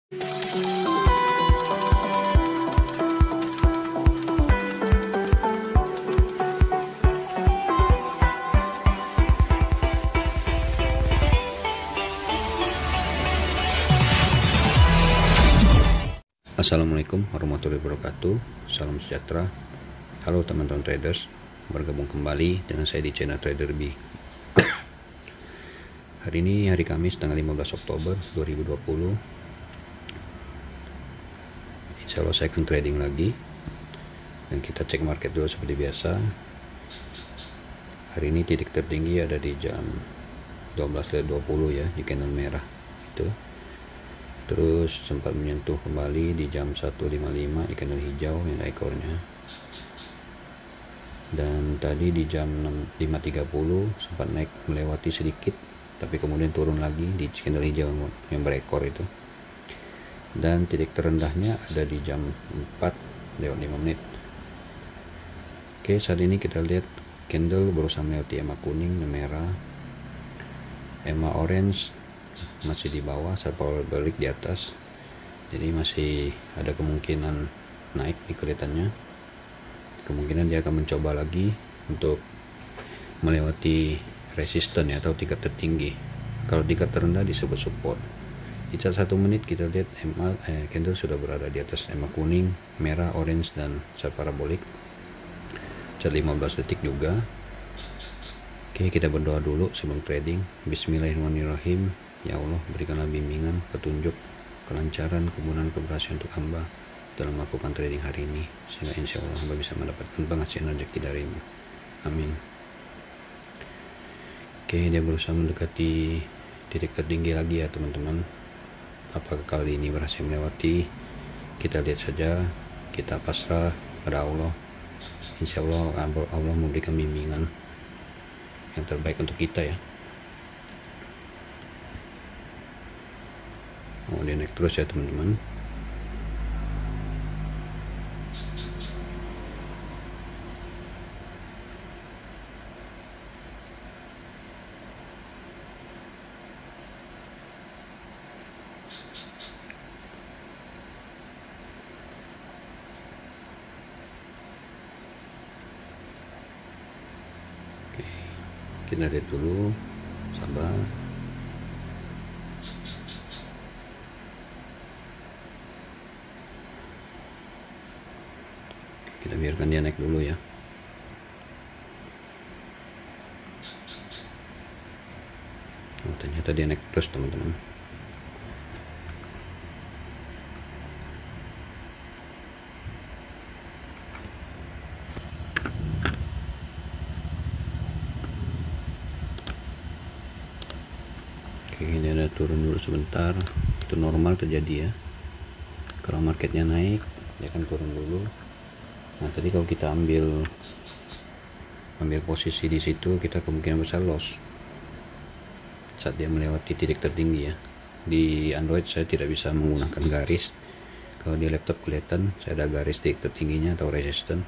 Assalamualaikum warahmatullahi wabarakatuh. Salam sejahtera. Halo teman-teman traders, bergabung kembali dengan saya di channel Trader B. Hari ini hari Kamis tanggal 15 Oktober 2020. Insya Allah saya akan trading lagi, dan kita cek market dulu seperti biasa. Hari ini titik tertinggi ada di jam 12.20 ya, di candle merah itu. Terus sempat menyentuh kembali di jam 1.55 di candle hijau yang ekornya. Dan tadi di jam 5.30 sempat naik melewati sedikit, tapi kemudian turun lagi di candle hijau yang berekor itu. Dan titik terendahnya ada di jam 4:05. Oke, saat ini kita lihat candle berusaha melewati EMA kuning dan merah. EMA orange masih di bawah, power balik di atas, jadi masih ada kemungkinan naik nih kelihatannya. Kemungkinan dia akan mencoba lagi untuk melewati resisten ya, atau tingkat tertinggi. Kalau tingkat terendah disebut support. Di cat 1 menit kita lihat candle sudah berada di atas EMA kuning, merah, orange, dan chart parabolik. Cat 15 detik juga. Oke, kita berdoa dulu sebelum trading. Bismillahirrahmanirrahim. Ya Allah, berikanlah bimbingan, petunjuk, kelancaran, kemudahan, keberhasilan untuk hamba dalam melakukan trading hari ini, sehingga insya Allah hamba bisa mendapatkan penghasilan rezeki darimu. Amin. Oke, dia berusaha mendekati titik tertinggi lagi ya teman-teman. Apakah kali ini berhasil melewati? Kita lihat saja, kita pasrah pada Allah. Insya Allah Allah memberikan bimbingan yang terbaik untuk kita ya. Oh, dia naik terus ya teman-teman. Oke, kita lihat dulu, sabar. Kita biarkan dia naik dulu ya. Oh, ternyata dia naik terus teman-teman. Oke, ini ada turun dulu sebentar. Itu normal terjadi ya. Kalau marketnya naik, dia akan turun dulu. Nah, tadi kalau kita ambil posisi di situ, kita kemungkinan besar loss saat dia melewati titik tertinggi ya. Di Android saya tidak bisa menggunakan garis. Kalau di laptop kelihatan saya ada garis titik tertingginya atau resisten.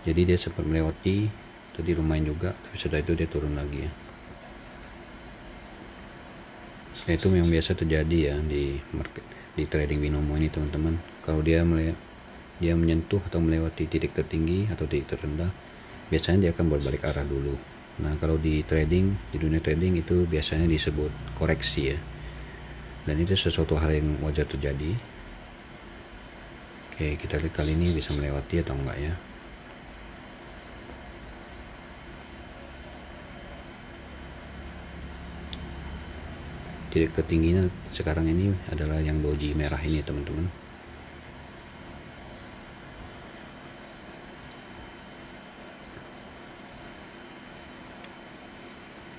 Jadi dia sempat melewati, tadi lumayan juga, tapi setelah itu dia turun lagi ya. Nah, itu memang biasa terjadi ya di market, di trading binomo ini teman-teman. Kalau dia menyentuh atau melewati titik tertinggi atau titik terendah, biasanya dia akan berbalik arah dulu. Nah, kalau di dunia trading itu biasanya disebut koreksi ya, dan itu sesuatu hal yang wajar terjadi. Oke, kita lihat kali ini bisa melewati atau enggak ya. Titik tertingginya sekarang ini adalah yang doji merah ini teman-teman.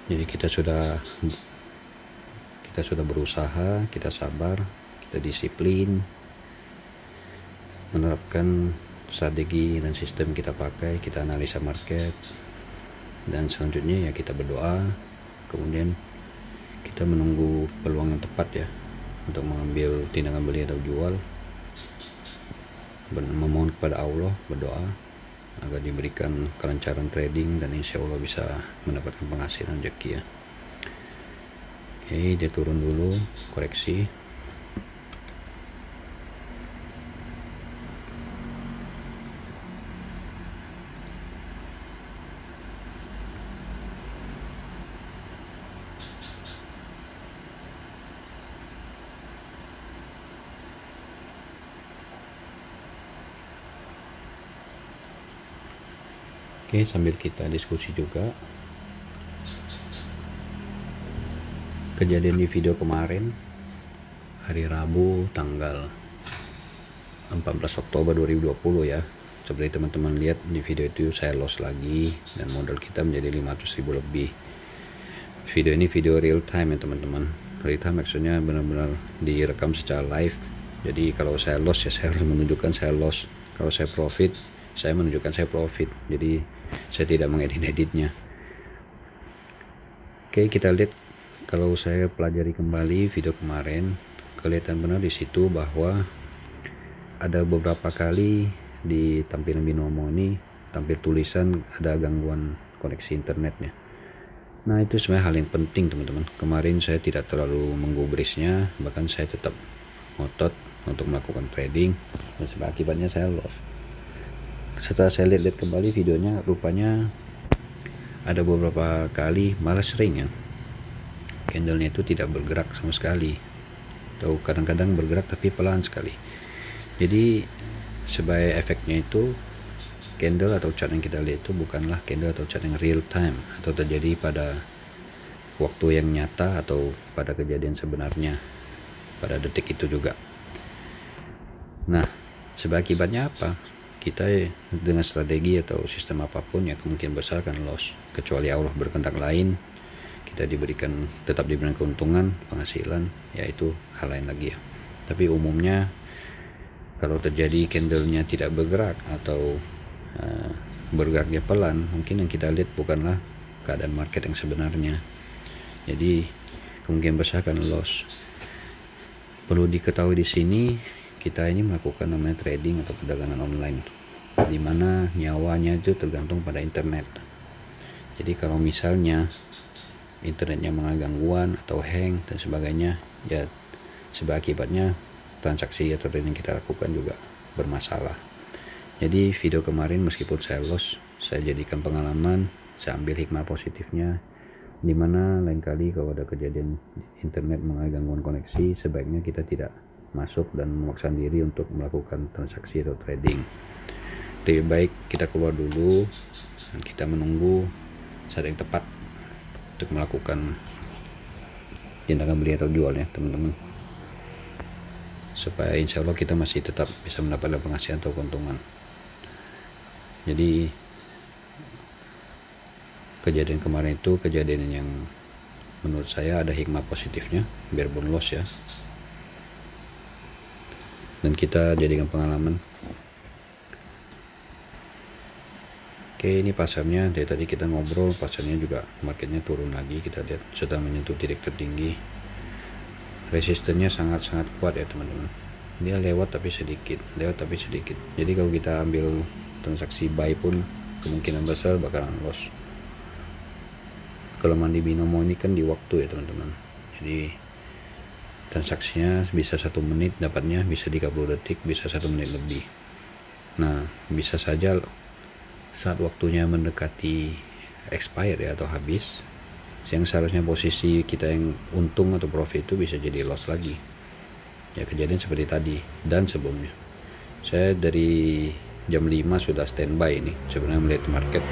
Jadi kita sudah berusaha, kita sabar, kita disiplin, menerapkan strategi dan sistem kita pakai, kita analisa market, dan selanjutnya ya kita berdoa, kemudian kita menunggu peluang yang tepat ya untuk mengambil tindakan beli atau jual, memohon kepada Allah, berdoa agar diberikan kelancaran trading dan insya Allah bisa mendapatkan penghasilan rezeki ya. Oke, dia turun dulu, koreksi. Oke, sambil kita diskusi juga, kejadian di video kemarin hari Rabu tanggal 14 Oktober 2020 ya. Seperti teman-teman lihat di video itu, saya loss lagi dan modal kita menjadi 500.000 lebih. Video ini video real time ya teman-teman. Real time maksudnya benar-benar direkam secara live. Jadi kalau saya loss ya saya harus menunjukkan saya loss. Kalau saya profit, saya menunjukkan saya profit. Jadi saya tidak mengedit-editnya. Oke, kita lihat. Kalau saya pelajari kembali video kemarin, kelihatan benar di situ bahwa ada beberapa kali di tampilan binomo ini tampil tulisan ada gangguan koneksi internetnya. Nah, itu sebenarnya hal yang penting teman-teman. Kemarin saya tidak terlalu menggubrisnya, bahkan saya tetap ngotot untuk melakukan trading, dan sebab akibatnya saya loss. Setelah saya lihat kembali videonya, rupanya ada beberapa kali, malah sering ya, candlenya itu tidak bergerak sama sekali, atau kadang-kadang bergerak tapi pelan sekali. Jadi sebagai efeknya itu, candle atau chart yang kita lihat itu bukanlah candle atau chart yang real time atau terjadi pada waktu yang nyata atau pada kejadian sebenarnya pada detik itu juga. Nah, sebab akibatnya apa? Kita dengan strategi atau sistem apapun ya kemungkinan besar akan loss, kecuali Allah berkehendak lain, kita tetap diberikan keuntungan, penghasilan, yaitu hal lain lagi ya. Tapi umumnya kalau terjadi candlenya tidak bergerak atau bergeraknya pelan, mungkin yang kita lihat bukanlah keadaan market yang sebenarnya. Jadi kemungkinan besar akan loss. Perlu diketahui di sini, kita ini melakukan namanya trading atau perdagangan online, di mana nyawanya itu tergantung pada internet. Jadi kalau misalnya internetnya mengalami gangguan atau hang dan sebagainya, ya sebab akibatnya transaksi atau trading yang kita lakukan juga bermasalah. Jadi video kemarin meskipun saya loss, saya jadikan pengalaman, saya ambil hikmah positifnya, dimana lain kali kalau ada kejadian internet mengalami gangguan koneksi, sebaiknya kita tidak masuk dan memaksa diri untuk melakukan transaksi atau trading. Lebih baik kita keluar dulu dan kita menunggu saat yang tepat untuk melakukan tindakan beli atau jual ya teman-teman, supaya insya Allah kita masih tetap bisa mendapatkan penghasilan atau keuntungan. Jadi kejadian kemarin itu kejadian yang menurut saya ada hikmah positifnya, biarpun loss ya, dan kita jadikan pengalaman. Oke, ini pasarnya dari tadi kita ngobrol, pasarnya juga marketnya turun lagi, kita lihat sudah menyentuh titik tertinggi, resistennya sangat-sangat kuat ya teman-teman. Dia lewat tapi sedikit. Jadi kalau kita ambil transaksi buy pun kemungkinan besar bakalan loss. Kelemahan di binomo ini kan di waktu ya teman-teman. Jadi transaksinya bisa 1 menit dapatnya, bisa 30 detik, bisa 1 menit lebih. Nah, bisa saja saat waktunya mendekati expire ya atau habis, yang seharusnya posisi kita yang untung atau profit itu bisa jadi loss lagi. Ya kejadian seperti tadi dan sebelumnya. Saya dari jam 5 sudah standby ini sebenarnya melihat market,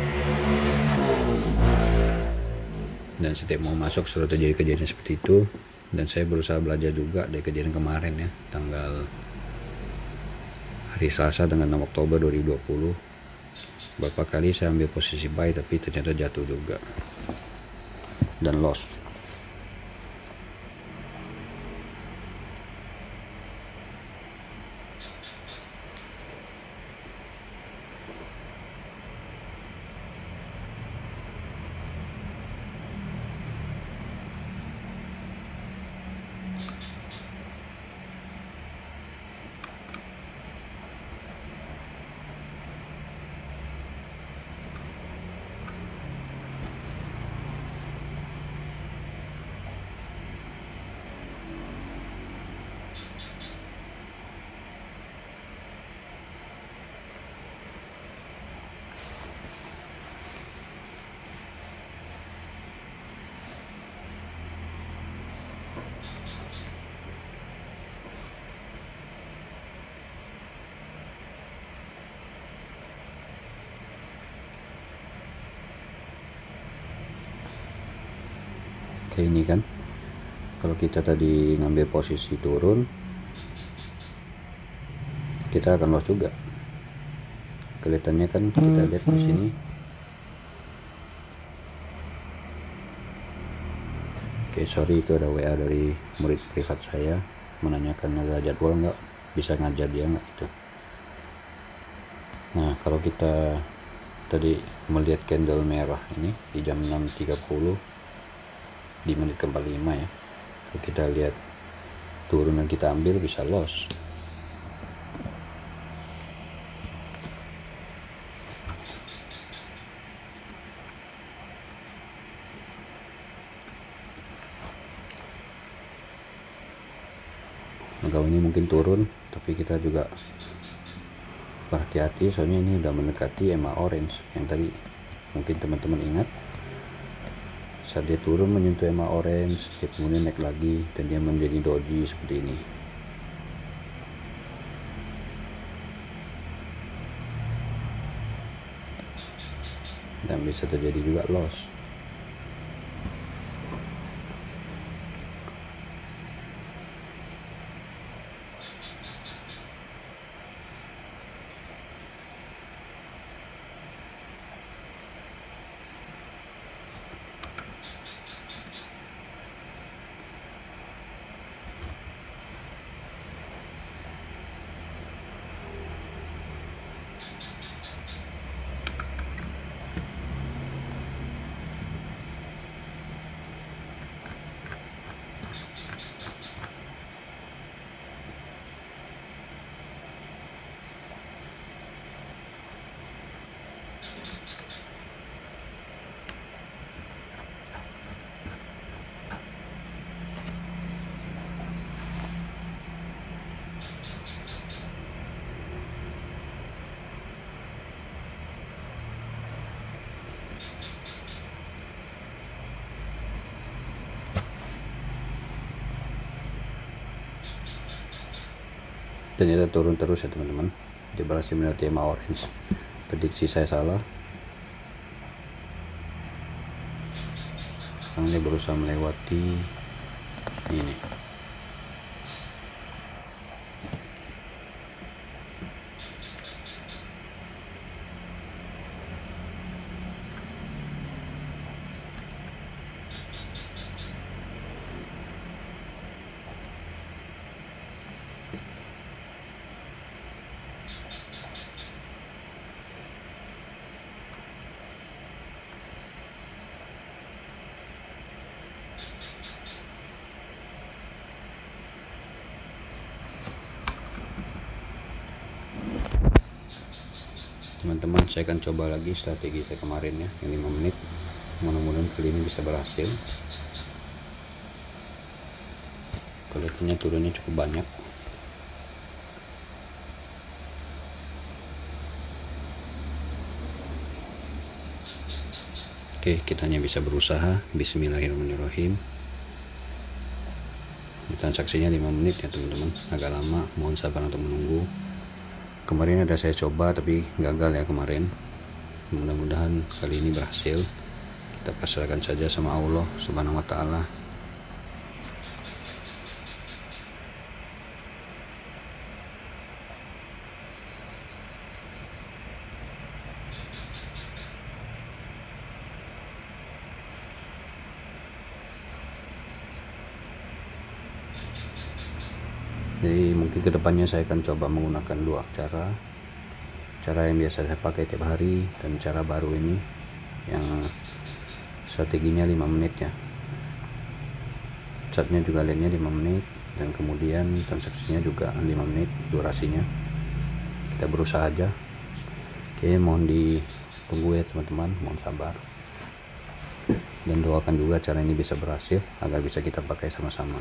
dan setiap mau masuk sudah terjadi kejadian seperti itu, dan saya berusaha belajar juga dari kejadian kemarin ya, tanggal hari Selasa tanggal 6 Oktober 2020. Berapa kali saya ambil posisi buy tapi ternyata jatuh juga dan loss. kayak ini kan. Kalau kita tadi ngambil posisi turun, kita akan loss juga. Kelihatannya kan kita lihat di sini. Oke, sorry, itu ada WA dari murid privat saya menanyakan ada jadwal nggak, bisa ngajar dia nggak itu. Nah, kalau kita tadi melihat candle merah ini di jam 6.30 di menit ke-45 ya. Kalau kita lihat turun yang kita ambil bisa loss. Maka ini mungkin turun, tapi kita juga berhati-hati soalnya ini udah mendekati EMA orange yang tadi mungkin teman-teman ingat. Saat dia turun menyentuh EMA orange, dia kemudian naik lagi dan dia menjadi doji seperti ini. Dan bisa terjadi juga loss. Ternyata turun terus ya teman-teman, dia berhasil melewati EMA orange. Prediksi saya salah. Sekarang dia berusaha melewati ini. Teman-teman, saya akan coba lagi strategi saya kemarin ya, yang 5 menit. Mudah-mudahan kali ini bisa berhasil. Kelihatannya turunnya cukup banyak. Oke, kita hanya bisa berusaha. Bismillahirrahmanirrahim. Transaksinya 5 menit ya teman-teman, agak lama, mohon sabar untuk menunggu. Kemarin ada saya coba tapi gagal ya kemarin. Mudah-mudahan kali ini berhasil. Kita pasrahkan saja sama Allah Subhanahu wa taala. Jadi mungkin kedepannya saya akan coba menggunakan dua cara yang biasa saya pakai tiap hari dan cara baru ini yang strateginya 5 menit ya. Chartnya juga lainnya 5 menit dan kemudian transaksinya juga 5 menit durasinya. Kita berusaha aja. Oke, mohon ditunggu ya teman-teman, mohon sabar dan doakan juga cara ini bisa berhasil agar bisa kita pakai sama-sama.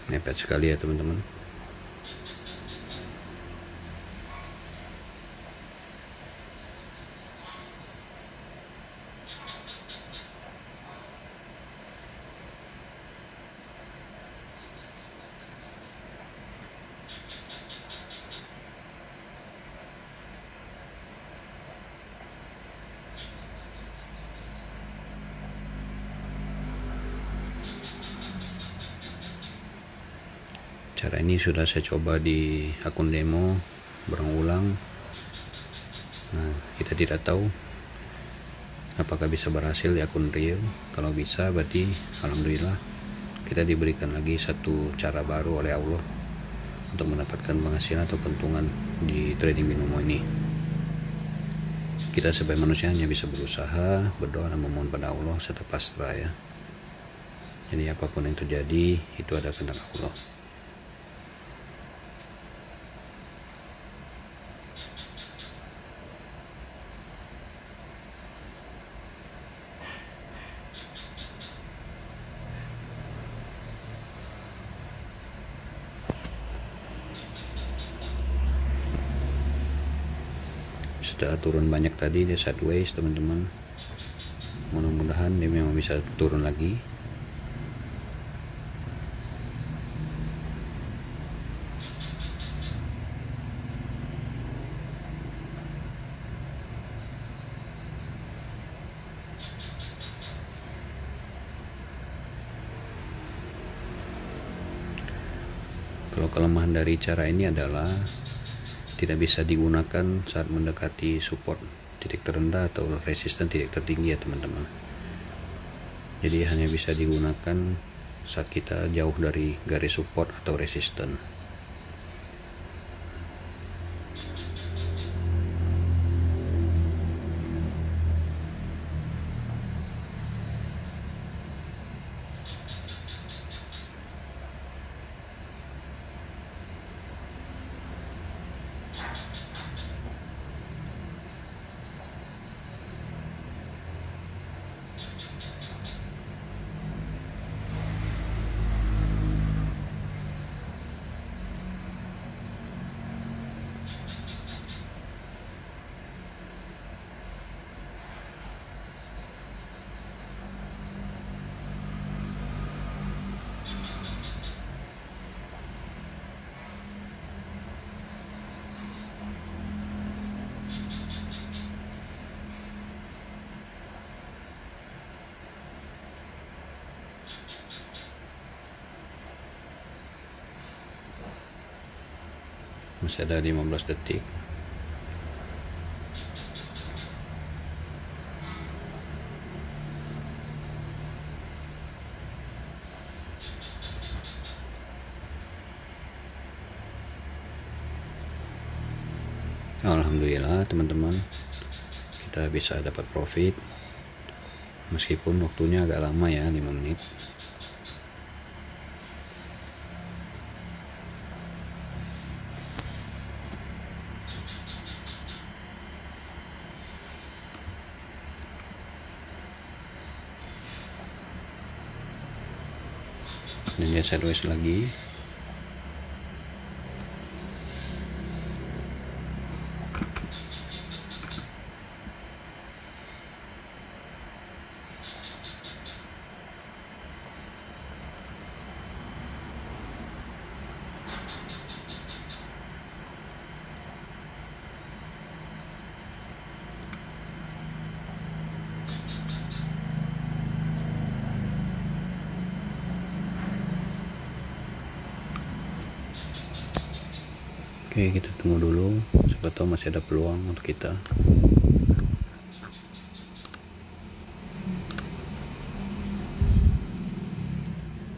Mepet sekali ya teman-teman. Cara ini sudah saya coba di akun demo berulang. Nah, kita tidak tahu apakah bisa berhasil di akun real. Kalau bisa berarti alhamdulillah kita diberikan lagi satu cara baru oleh Allah untuk mendapatkan penghasilan atau keuntungan di trading binomo ini. Kita sebagai manusia hanya bisa berusaha, berdoa dan memohon pada Allah serta pasrah ya. Jadi apapun yang terjadi itu ada kehendak Allah. Sudah turun banyak tadi di sideways teman-teman, mudah-mudahan dia memang bisa turun lagi. Kalau kelemahan dari cara ini adalah tidak bisa digunakan saat mendekati support titik terendah atau resisten titik tertinggi ya teman-teman. Jadi hanya bisa digunakan saat kita jauh dari garis support atau resisten. Masih ada 15 detik. Alhamdulillah teman-teman, kita bisa dapat profit meskipun waktunya agak lama ya, 5 menit. Dan dia sideways lagi. Oke, kita tunggu dulu, siapa tahu masih ada peluang untuk kita.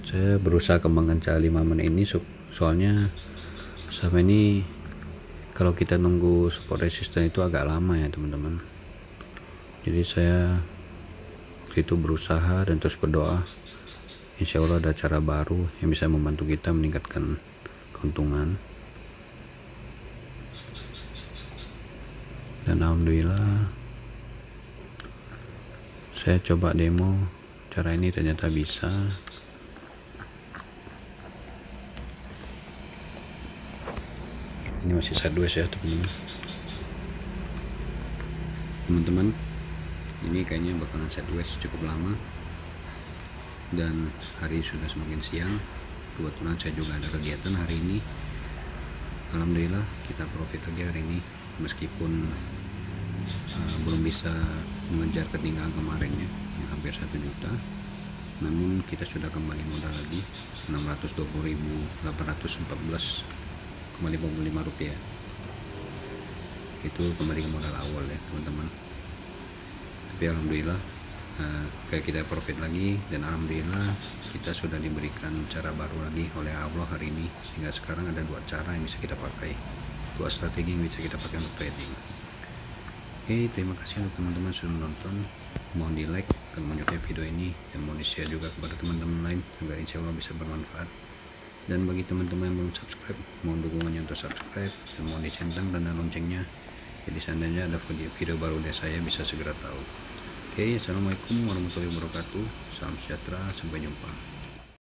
Saya berusaha kembangkan cara 5 menit ini soalnya sama ini kalau kita nunggu support resisten itu agak lama ya teman-teman. Jadi saya waktu itu berusaha dan terus berdoa, insya Allah ada cara baru yang bisa membantu kita meningkatkan keuntungan. Dan alhamdulillah saya coba demo cara ini ternyata bisa. Ini masih sideways ya teman-teman. Ini kayaknya bakalan sideways cukup lama, dan hari sudah semakin siang. Kebetulan saya juga ada kegiatan hari ini. Alhamdulillah kita profit lagi hari ini, meskipun belum bisa mengejar ketinggalan kemarinnya yang hampir 1 juta, namun kita sudah kembali modal lagi 620.814,55 rupiah. Itu kembali ke modal awal ya teman-teman. Tapi alhamdulillah kayak kita profit lagi, dan alhamdulillah kita sudah diberikan cara baru lagi oleh Allah hari ini, sehingga sekarang ada 2 cara yang bisa kita pakai, 2 strategi yang bisa kita pakai untuk trading. Oke, terima kasih untuk teman-teman sudah menonton. Mohon di like kalau menyukai video ini, dan mohon di share juga kepada teman-teman lain agar insya Allah bisa bermanfaat. Dan bagi teman-teman yang belum subscribe, mohon dukungannya untuk subscribe, dan mohon dicentang tanda loncengnya, jadi seandainya ada video baru dari saya bisa segera tahu. Oke, assalamualaikum warahmatullahi wabarakatuh. Salam sejahtera, sampai jumpa.